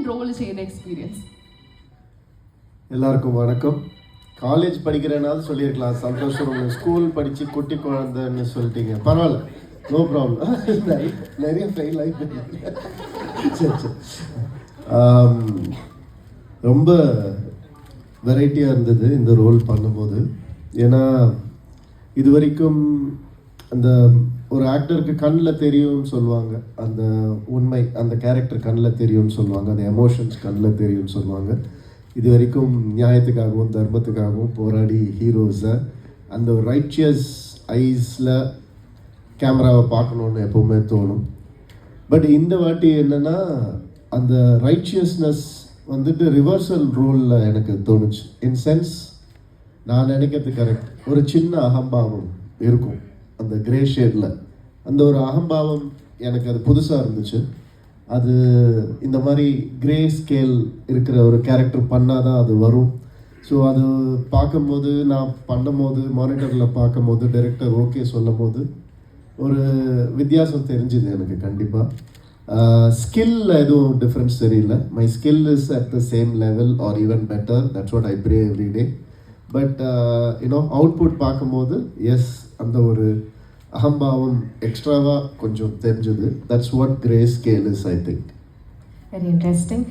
Role ചെയ്യുന്ന experience? எல்லாருக்கும் வணக்கம். காலேஜ் படிக்கிறனால சொல்லியிருக்கலாம், சந்தோஷம். ஸ்கூல் படித்து குட்டி குழந்தைன்னு சொல்லிட்டீங்க, பரவாயில்ல, நோ ப்ராப்ளம். நிறைய ஃபெயில் ஆகிட்டு சரி சரி. ரொம்ப வெரைட்டியாக இருந்தது இந்த ரோல் பண்ணும்போது. ஏன்னா இது வரைக்கும் அந்த ஒரு ஆக்டருக்கு கண்ணில் தெரியும்னு சொல்லுவாங்க, அந்த உண்மை அந்த கேரக்டர் கண்ணில் தெரியும்னு சொல்லுவாங்க, அந்த எமோஷன்ஸ் கண்ணில் தெரியும்னு சொல்லுவாங்க. இது வரைக்கும் நியாயத்துக்காகவும் தர்மத்துக்காகவும் போராடி ஹீரோஸை அந்த ரைச்சியஸ் ஐஸில் கேமராவை பார்க்கணுன்னு எப்போவுமே தோணும். பட் இந்த வாட்டி என்னென்னா அந்த ரைச்சியஸ்னஸ் வந்துட்டு ரிவர்சல் ரோலில் எனக்கு தோணுச்சு. இன் சென்ஸ் நான் நினைக்கிறது கரெக்ட், ஒரு சின்ன அகம்பாவம் இருக்கும் அந்த கிரே ஷேடில். அந்த ஒரு அகம்பாவம் எனக்கு அது புதுசாக இருந்துச்சு. அது இந்த மாதிரி கிரே ஸ்கேல் இருக்கிற ஒரு கேரக்டர் பண்ணால் தான் அது வரும். ஸோ அது பார்க்கும்போது, நான் பண்ணும்போது, மானிட்டரில் பார்க்கும்போது, டைரக்டர் ஓகே சொல்லும் போது ஒரு வித்தியாசம் தெரிஞ்சுது எனக்கு கண்டிப்பாக. ஸ்கில்ல எதுவும் டிஃப்ரென்ஸ் தெரியல. My skill is at the same level or even better. That's what I pray every day. But you know output பார்க்கும்போது எஸ், அந்த ஒரு அகம்பாவம் எக்ஸ்ட்ராவாக கொஞ்சம் தெரிஞ்சுது. That's what grey scale is, I think. Very interesting.